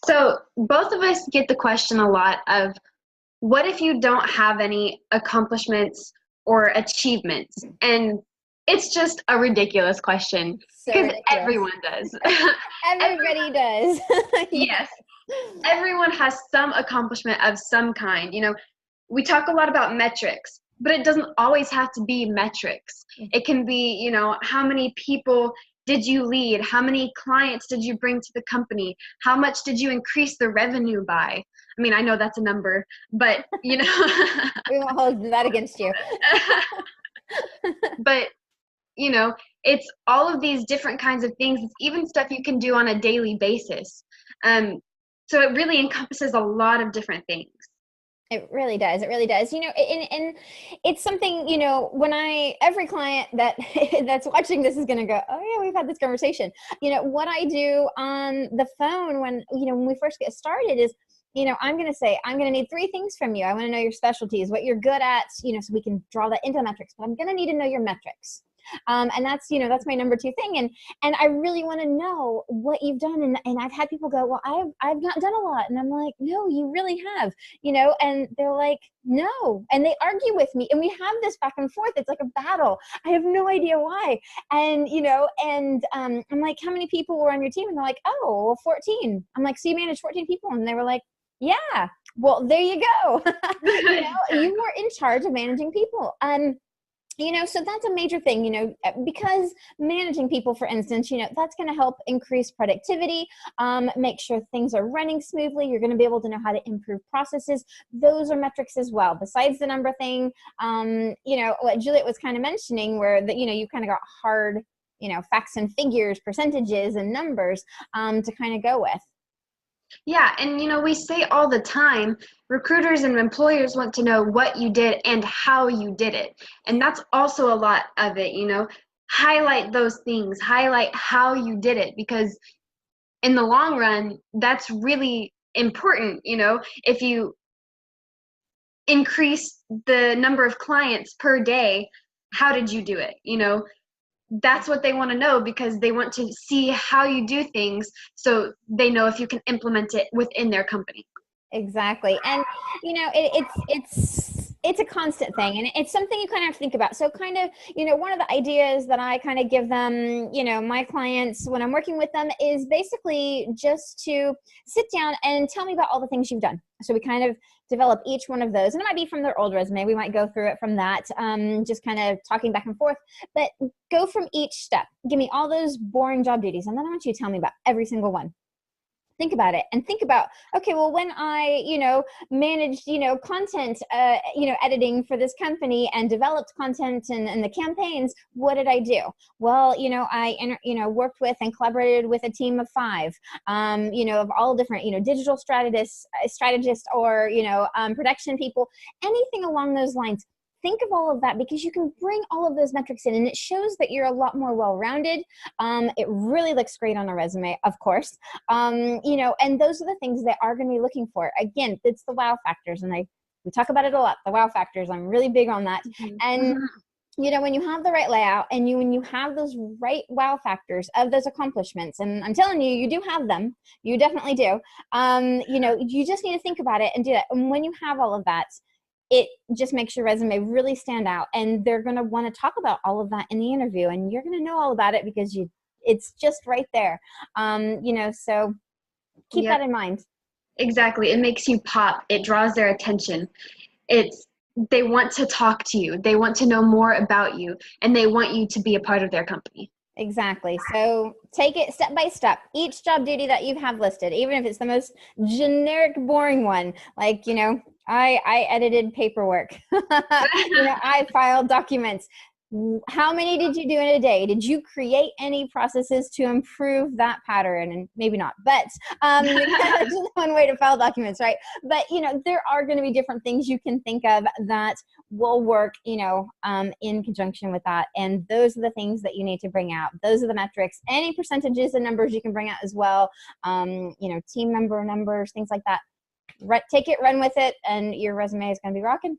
So both of us get the question a lot of, what if you don't have any accomplishments or achievements? And it's just a ridiculous question So because ridiculous. everyone does. Everybody does. Yeah. Yes, everyone has some accomplishment of some kind. We talk a lot about metrics, but it doesn't always have to be metrics. It can be, how many people did you lead? How many clients did you bring to the company? How much did you increase the revenue by? I mean, I know that's a number, but We won't hold that against you. but it's all of these different kinds of things. It's even stuff you can do on a daily basis. So it really encompasses a lot of different things. It really does. It really does. And it's something, when every client that's watching this is going to go, oh yeah, we've had this conversation. What I do on the phone when we first get started is, I'm going to say, I'm going to need 3 things from you. I want to know your specialties, what you're good at, so we can draw that into the metrics, but I'm going to need to know your metrics. And that's my number 2 thing. And I really want to know what you've done. And I've had people go, well, I've not done a lot. And I'm like, no, you really have, and they're like, no. And they argue with me and we have this back and forth. It's like a battle. I have no idea why. And, I'm like, how many people were on your team? And they're like, oh, well, 14. I'm like, so you managed 14 people? And they were like, yeah, well, there you go. You were in charge of managing people. So that's a major thing, because managing people, for instance, that's going to help increase productivity, make sure things are running smoothly. You're going to be able to know how to improve processes. Those are metrics as well. Besides the number thing, what Juliet was kind of mentioning, where you kind of got hard, facts and figures, percentages and numbers to kind of go with. Yeah, and we say all the time, recruiters and employers want to know what you did and how you did it. And that's also a lot of it, highlight those things, highlight how you did it, because in the long run, that's really important. If you increase the number of clients per day, how did you do it? That's what they want to know, because they want to see how you do things so they know if you can implement it within their company. Exactly. And it's a constant thing, and it's something you kind of have to think about. So kind of, one of the ideas that I kind of give them, my clients when I'm working with them, is basically just to sit down and tell me about all the things you've done. So we kind of develop each one of those, and it might be from their old resume. We might go through it from that, just kind of talking back and forth, but go from each step. Give me all those boring job duties, and then I want you to tell me about every single one. Think about it and think about, okay, well, when I, managed, content, editing for this company and developed content and the campaigns, what did I do? Well, I, worked with and collaborated with a team of 5, of all different, digital strategists, or, production people, anything along those lines. Think of all of that, because you can bring all of those metrics in, and it shows that you're a lot more well-rounded. It really looks great on a resume, of course. And those are the things they are going to be looking for. Again, it's the wow factors, and we talk about it a lot, the wow factors. I'm really big on that. Mm-hmm. And when you have the right layout and when you have those right wow factors of those accomplishments, and I'm telling you, you do have them, you definitely do. You just need to think about it and do that. And when you have all of that, it just makes your resume really stand out, and they're going to want to talk about all of that in the interview, and you're going to know all about it because it's just right there. So keep that in mind. Exactly. It makes you pop. It draws their attention. They want to talk to you. They want to know more about you, and they want you to be a part of their company. Exactly. So take it step by step. Each job duty that you have listed, even if it's the most generic, boring one, like, I edited paperwork. I filed documents. How many did you do in a day? Did you create any processes to improve that pattern? And maybe not, but that's just one way to file documents, right? But, there are going to be different things you can think of that will work, in conjunction with that. And those are the things that you need to bring out. Those are the metrics, any percentages and numbers you can bring out as well. Team member numbers, things like that. Take it, run with it, and your resume is going to be rocking.